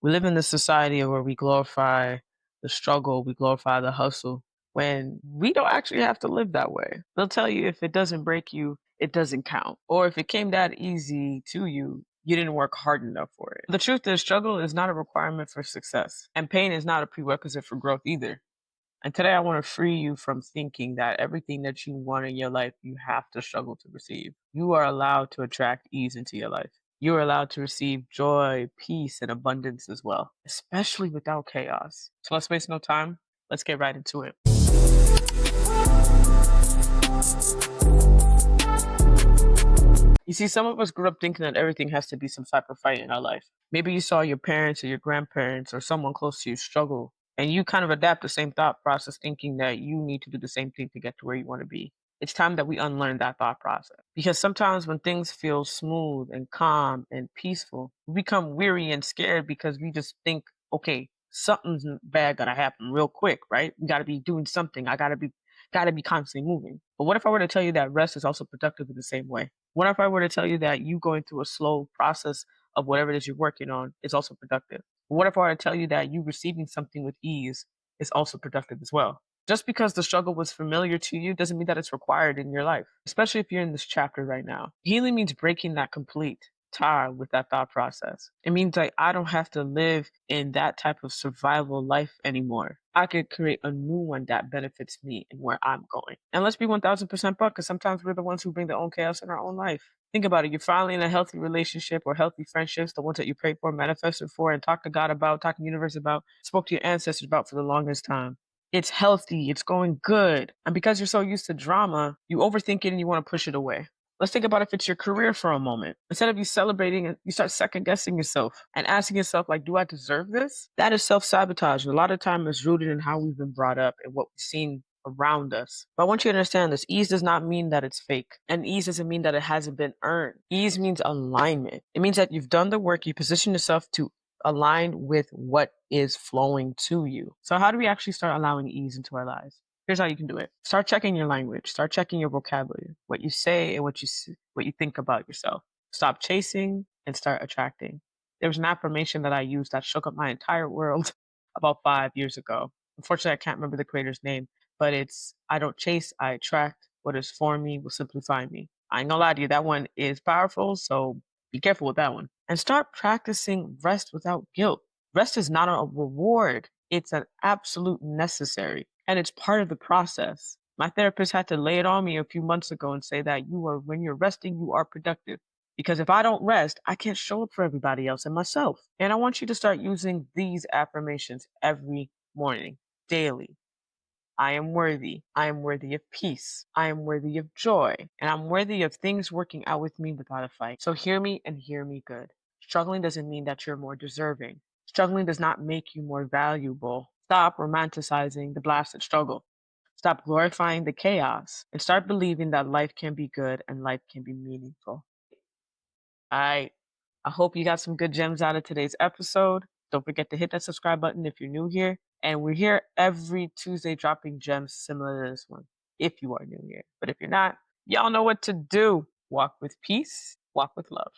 We live in this society where we glorify the struggle, we glorify the hustle, when we don't actually have to live that way. They'll tell you if it doesn't break you, it doesn't count. Or if it came that easy to you, you didn't work hard enough for it. The truth is, struggle is not a requirement for success, and pain is not a prerequisite for growth either. And today I want to free you from thinking that everything that you want in your life, you have to struggle to receive. You are allowed to attract ease into your life. You are allowed to receive joy, peace, and abundance as well, especially without chaos. So let's waste no time. Let's get right into it. You see, some of us grew up thinking that everything has to be some type of fight in our life. Maybe you saw your parents or your grandparents or someone close to you struggle, and you kind of adapt the same thought process, thinking that you need to do the same thing to get to where you want to be. It's time that we unlearn that thought process. Because sometimes when things feel smooth and calm and peaceful, we become weary and scared because we just think, okay, something's bad gonna happen real quick, right? We gotta be doing something. I gotta be constantly moving. But what if I were to tell you that rest is also productive in the same way? What if I were to tell you that you going through a slow process of whatever it is you're working on is also productive? What if I were to tell you that you receiving something with ease is also productive as well? Just because the struggle was familiar to you doesn't mean that it's required in your life, especially if you're in this chapter right now. Healing means breaking that complete tie with that thought process. It means like I don't have to live in that type of survival life anymore. I could create a new one that benefits me and where I'm going. And let's be 1000% buck, because sometimes we're the ones who bring their own chaos in our own life. Think about it. You're finally in a healthy relationship or healthy friendships, the ones that you prayed for, manifested for, and talked to God about, talked to the universe about, spoke to your ancestors about for the longest time. It's healthy, it's going good. And because you're so used to drama, you overthink it and you want to push it away. Let's think about if it's your career for a moment. Instead of you celebrating it, you start second guessing yourself and asking yourself, like, do I deserve this? That is self sabotage. A lot of time is rooted in how we've been brought up and what we've seen around us. But I want you to understand this. Ease does not mean that it's fake. And ease doesn't mean that it hasn't been earned. Ease means alignment. It means that you've done the work, you position yourself to align with what is flowing to you. So how do we actually start allowing ease into our lives? Here's how you can do it. Start checking your language. Start checking your vocabulary, what you say and what you think about yourself. Stop chasing and start attracting. There was an affirmation that I used that shook up my entire world about 5 years ago. Unfortunately, I can't remember the creator's name, but it's I don't chase, I attract. What is for me will simply find me. I ain't gonna lie to you, that one is powerful, so be careful with that one. And start practicing rest without guilt. Rest is not a reward, it's an absolute necessary. And it's part of the process. My therapist had to lay it on me a few months ago and say that when you're resting, you are productive. Because if I don't rest, I can't show up for everybody else and myself. And I want you to start using these affirmations every morning, daily. I am worthy. I am worthy of peace. I am worthy of joy. And I'm worthy of things working out with me without a fight. So hear me and hear me good. Struggling doesn't mean that you're more deserving. Struggling does not make you more valuable. Stop romanticizing the blasted struggle. Stop glorifying the chaos and start believing that life can be good and life can be meaningful. I I hope you got some good gems out of today's episode. Don't forget to hit that subscribe button if you're new here. And we're here every Tuesday dropping gems similar to this one, if you are new here. But if you're not, y'all know what to do. Walk with peace, walk with love.